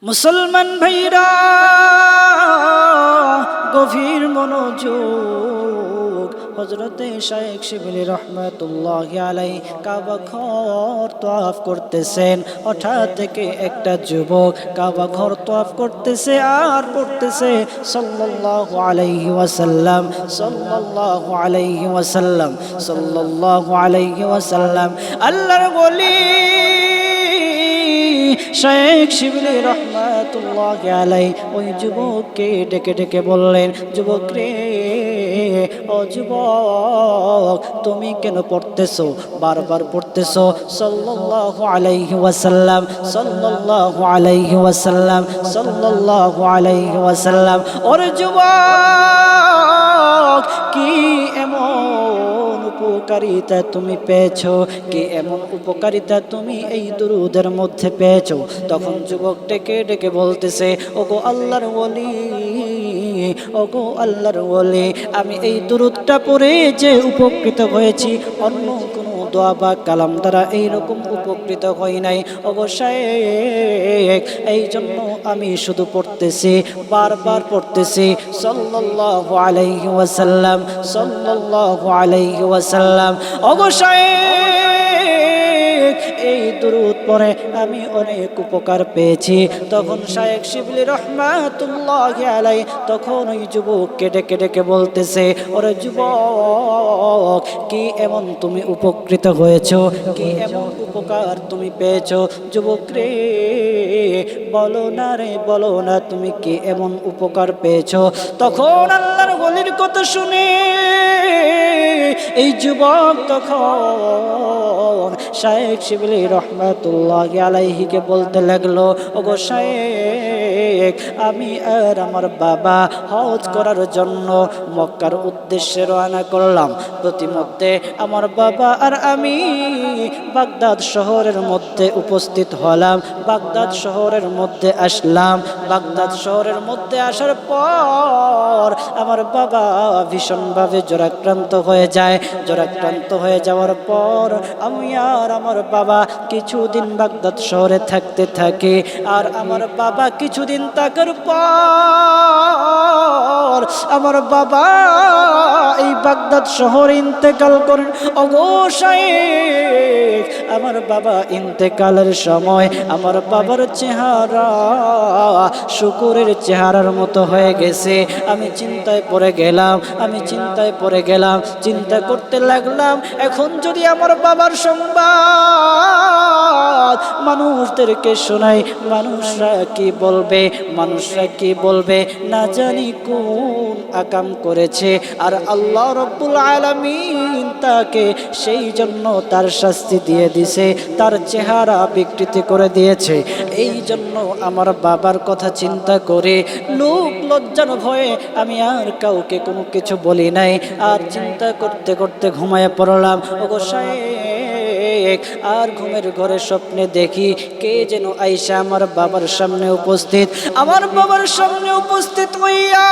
মুসলমান ভাইরা গভীর মনোযোগ। হযরতে শাইখ শিবলি রহমাতুল্লাহি আলাইহি কাবা ঘর তওয়াফ করতেছেন। হঠাৎ থেকে একটা যুবক কাবা ঘর তওয়াফ করতেছে আর পড়তেছে সাল্লাল্লাহু আলাইহি ওয়াসাল্লাম, সাল্লাল্লাহু আলাইহি ওয়াসাল্লাম, সাল্লাল্লাহু আলাইহি ওয়াসাল্লাম। আল্লাহর ওলি শাইখ শিবলি রহমাতুল্লাহি আলাইহি ওই যুবককে ডেকে ডেকে বললেন, যুবক রে, ও যুবক, তুমি কেন পড়তেছো, বারবার পড়তেছো সাল্লাল্লাহু আলাইহি ওয়াসাল্লাম, সাল্লাল্লাহু আলাইহি ওয়াসাল্লাম, সাল্লাল্লাহু আলাইহি ওয়াসাল্লাম। ওরে যুবক, কি এমন উপকারিতা তুমি পেয়েছো, কি এমন উপকারিতা তুমি এই দুরূদের মধ্যে পেয়েছো? তখন যুবক ডেকে ডেকে বলতেছে, ওগো আল্লাহর ওলি, ওগো আল্লাহর ওলি, আমি এই দুরূদটা পড়ে যে উপকৃত হয়েছি, অন্য কোনো দোয়া বা কালাম দ্বারা এইরকম উপকৃত হই নাই। ওগো শাইখ, এই জন্য আমি শুধু পড়তেছি, বারবার পড়তেছি সাল্লাল্লাহু আলাইহি ওয়াসাল্লাম, সাল্লাল্লাহু আলাইহি ওয়াসাল্লাম। ওগো শাইখ, এই দুরূদ পড়ে আমি অনেক উপকার পেয়েছি। তখন শাইখ শিবলি রহমাতুল্লাহি আলাইহি তখন ওই যুবককে ডেকে ডেকে বলতেছে, ওরে যুবক, কি এমন তুমি উপকৃত হয়েছো, কি এমন উপকার তুমি পেয়েছো? যুবক রে, বলো না রে, বলো না, তুমি কি এমন উপকার পেয়েছো? তখন আল্লাহর ওলির কথা শুনে এই যুবক তখন শাইখ শিবলি রহমাতুল্লাহি আলাইহিকে বলতে লাগলো, ওগো শাইখ, আমি আর আমার বাবা হজ করার জন্য মক্কার উদ্দেশ্যে রওনা করলাম। প্রতিমধ্যে আমার বাবা আর আমি বাগদাদ শহরের মধ্যে উপস্থিত হলাম, বাগদাদ শহরের মধ্যে আসলাম। বাগদাদ শহরের মধ্যে আসার পর আমার বাবা ভীষণভাবে জ্বরাক্রান্ত হয়ে যায়। জ্বরাক্রান্ত হয়ে যাওয়ার পর আমি আর আমার বাবা কিছুদিন বাগদাদ শহরে থাকতে থাকি। আর আমার বাবা কিছুদিন থাকার পর আমার বাবা এই বাগদাদ শহরে ইন্তেকাল করেন। ওগো শাইখ, আমার বাবা ইন্তেকালের সময় আমার বাবার চেহারা শুকুরের চেহারার মতো হয়ে গেছে। আমি চিন্তায় পড়ে গেলাম, আমি চিন্তায় পড়ে গেলাম, চিন্তা করতে লাগলাম, এখন যদি আমার বাবার সংবাদ মানুষদেরকে শোনাই, মানুষরা কি বলবে, মানুষরা কি বলবে, না জানি কোন আকাম করেছে। আর আল্লাহ রব্বুল আলামিন তাকে সেই জন্য তার শাস্তি দিয়ে দিছে, তার চেহারা বিকৃতি করে দিয়েছে। এই জন্য আমার বাবার কথা চিন্তা করে লোক লজ্জার ভয়ে আমি আর কাউকে কোনো কিছু বলি নাই। আর চিন্তা করতে করতে ঘুমায় পড়লাম। ওগো শাইখ, আর ঘুমের ঘরে স্বপ্নে দেখি কে যেন আইসা আমার বাবার সামনে উপস্থিত। আমার বাবার সামনে উপস্থিত হইয়া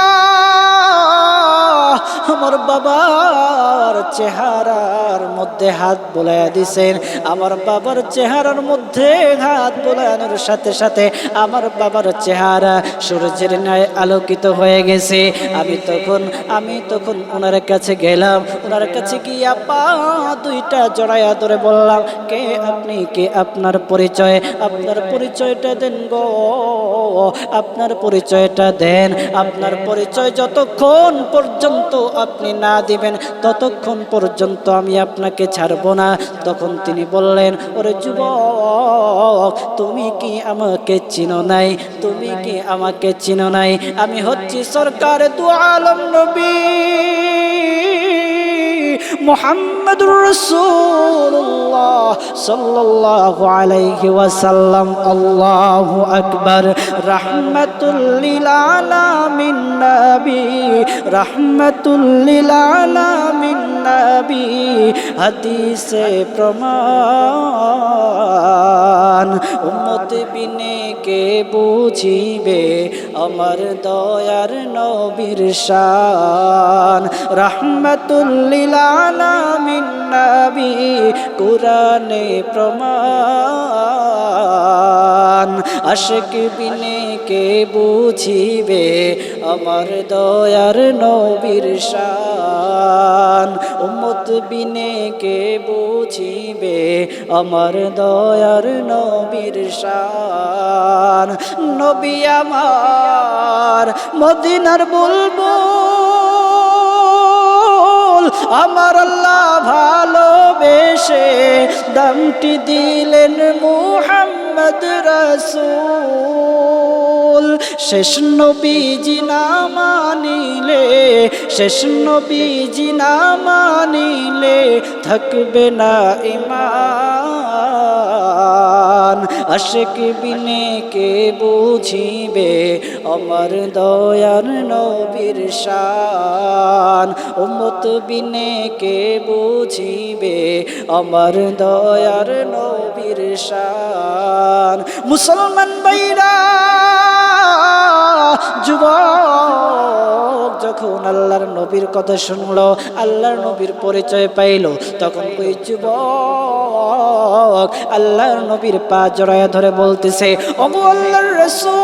আমার বাবার চেহারার মধ্যে হাত বোলাইয়া দিছেন। আমার বাবার চেহারার মধ্যে হাত বোলানোর সাথে সাথে আমার বাবার চেহারা সূর্যের ন্যায় আলোকিত হয়ে গেছে। আমি তখন ওনার কাছে গেলাম। ওনার কাছে গিয়া পা দুইটা জড়াইয়া ধরে বললাম, কে আপনি, কে আপনার পরিচয়, আপনার পরিচয়টা দেন গো, আপনার পরিচয়টা দেন। আপনার পরিচয় যতক্ষণ পর্যন্ত আপনি না দিবেন ততক্ষণ পর্যন্ত আমি আপনাকে ছাড়ব না। তখন তিনি বললেন, ওরে যুবক, তুমি কি আমাকে চিনো নাই, তুমি কি আমাকে চিনো নাই? আমি হচ্ছি সরকার দু আলম নবী মুহাম্মদুর রাসূলুল্লাহ সাল্লাল্লাহু আলাইহি ওয়াসাল্লাম। আল্লাহু আকবার। রাহমাতুল লিল আলামিন নবী, রাহমাতুল লিল আলামিন নবী, হাদিসে প্রমাণ, উম্মত বিনে কে বুঝিবে আমার দয়ার নবীর শান। রাহমাতুল লিল আলামিন বিন্নাবি কুরআনে প্রমাণ আশিক বিনে কে বুঝিবে আমার দয়ার নবীর শান উম্মত বিনে কে বুঝিবে আমার দয়ার নবীর শান নবী আমার মদিনার বুলবুল আমার আল্লাহ ভালোবেসে দামটি দিলেন মুহাম্মদ রাসূল শেষ নবীজি না মানিলে শেষ নবীজি না মানিলে থাকবে না ঈমান আশিক বিনে কে বুঝিবে আমার দয়ার নবীর শান উম্মত বিনে কে বুঝিবে আমার দয়ার নবীর শান মুসলমান ভাইরা যুবক যখন আল্লাহর নবীর কথা শুনলো আল্লাহর নবীর পরিচয় পাইল তখন ওই যুবক আল্লাহর নবীর পা জড়ায় ধরে বলতেছে ওগো আল্লাহর রাসূল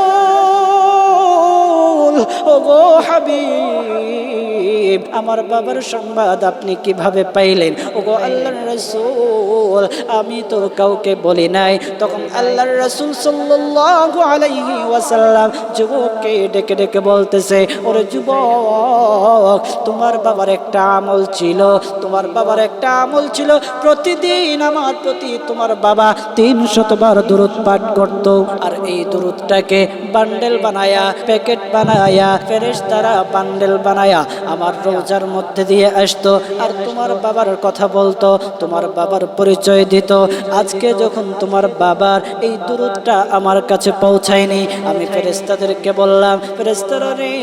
ওগো হাবিব আমার বাবার সংবাদ আপনি কিভাবে পাইলেন ওগো আল্লাহর রাসূল আমি তো কাউকে বলি নাই তখন আল্লাহর রাসূল সাল্লাল্লাহু আলাইহি ওয়াসাল্লাম যুবককে ডেকে ডেকে বলতেছে ওরে যুবক তোমার বাবার একটা আমল ছিল তোমার বাবার একটা আমল ছিল প্রতিদিন আমার প্রতি তোমার বাবা 300 বার দুরূদ পাঠ করত আর এই দুরূদটাকে বান্ডেল বানায়া প্যাকেট বানায়া ফেরেশতারা বান্ডেল বানায়া আমার রোজার মধ্যে দিয়ে আসতো আর তোমার বাবার কথা বলতো তোমার বাবার পরিচয় দিত আজকে যখন তোমার বাবার এই দুরূদটা আমার কাছে পৌঁছায়নি আমি ফেরেশতাদেরকে বললাম ফেরেশতারা রে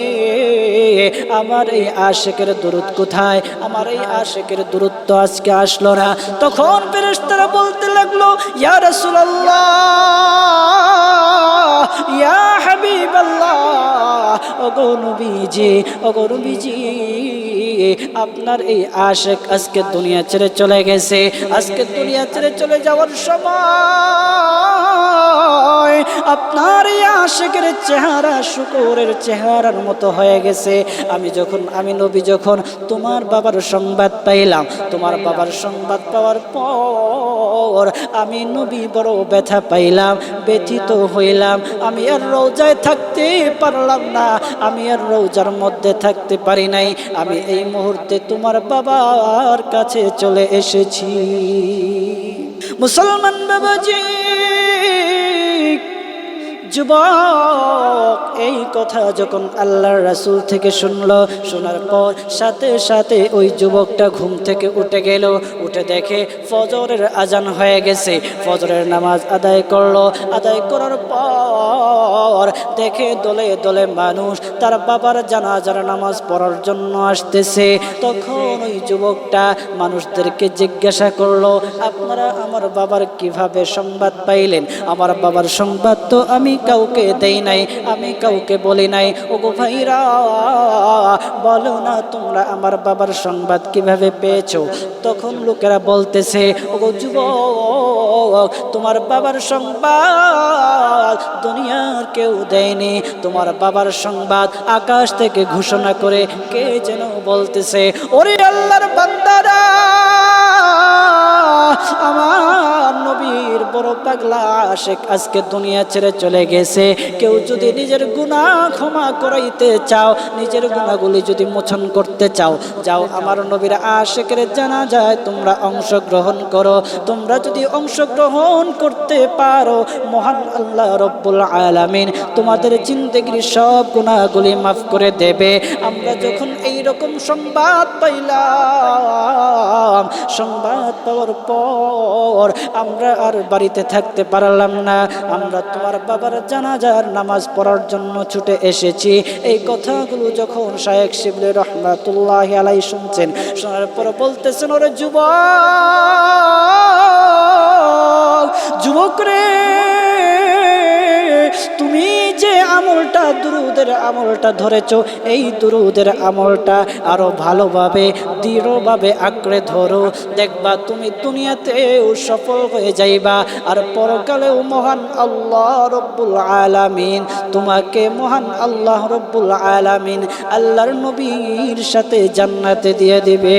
আমার এই আশিকের দুরূদ কোথায় আমার এই আশিকের দুরূদ তো আজকে আসলো না তখন ফেরেশতারা বলতে লাগলো ইয়া রাসূলুল্লাহ ইয়া হাবিবাল্লাহ ওগো নবীজি ওগো নবীজি আপনার এই আশিক আজকে দুনিয়া ছেড়ে চলে গেছে আজকে দুনিয়া ছেড়ে চলে যাওয়ার সময় আপনার এই আশিকের চেহারা শুকরের চেহারার মতো হয়ে গেছে আমি নবী যখন তোমার বাবার সংবাদ পাইলাম তোমার বাবার সংবাদ পাওয়ার পর আমি নবী বড় ব্যথা পাইলাম ব্যথিত হইলাম আমি আর রওজায় থাকতে পারলাম না আমি আর রওজার মধ্যে থাকতে পারি নাই আমি এই মুহূর্তে তোমার বাবার কাছে চলে এসেছি মুসলমান বাবাজি যুবক এই কথা যখন আল্লাহর রাসূল থেকে শুনলো শোনার পর সাথে সাথে ওই যুবকটা ঘুম থেকে উঠে গেল উঠে দেখে ফজরের আজান হয়ে গেছে ফজরের নামাজ আদায় করলো আদায় করার পর দেখে দলে দলে মানুষ তার বাবার জানাজার নামাজ পড়ার জন্য আসতেছে তখন ওই যুবকটা মানুষদেরকে জিজ্ঞাসা করলো আপনারা আমার বাবার কিভাবে সংবাদ পাইলেন আমার বাবার সংবাদ তো আমি কাউকে দেই নাই আমি কাউকে বলি নাই ওগো ভাইরা বলো না তোমরা আমার বাবার সংবাদ কিভাবে পেয়েছো তখন লোকেরা বলতেছে ওগো যুবক তোমার বাবার সংবাদ দুনিয়ার কেউ দেয়নি তোমার বাবার সংবাদ আকাশ থেকে ঘোষণা করে কে যেন বলতেছে ওরে আল্লাহর বান্দারা আমার নবীর বড় পাগলা আশিক আজকে দুনিয়া ছেড়ে চলে গেছে কেউ যদি নিজের গুনাহ ক্ষমা করাইতে চাও নিজের গুনাহগুলি যদি মোচন করতে চাও যাও আমার নবীর আশিকের জানাজায় তোমরা অংশগ্রহণ করো তোমরা যদি অংশগ্রহণ করতে পারো মহান আল্লাহ রব্বুল আলামিন তোমাদের জিন্দেগির সব গুনাহগুলি মাফ করে দেবে আমরা যখন এই রকম সংবাদ পাইলাম সংবাদ পাওয়ার পর আমরা আর বাড়িতে থাকতে পারলাম না আমরা তোমার বাবার জানাজার নামাজ পড়ার জন্য ছুটে এসেছি এই কথাগুলো যখন শায়েখ শিবলি রহমাতুল্লাহি আলাইহি শুনছেন শোনার পর বলতেছেন ওরে যুবক রে তুমি যে আমলটা দুরুদের আমলটা ধরেছো, এই দুরুদের আমলটা আরো ভালোভাবে দৃঢ়ভাবে আঁকড়ে ধরো, দেখবা তুমি দুনিয়াতেও সফল হয়ে যাইবা, আর পরকালেও মহান আল্লাহ রব্বুল আলামিন তোমাকে মহান আল্লাহ রব্বুল আলামিন আল্লাহর নবীর সাথে জান্নাতে দিয়ে দিবে।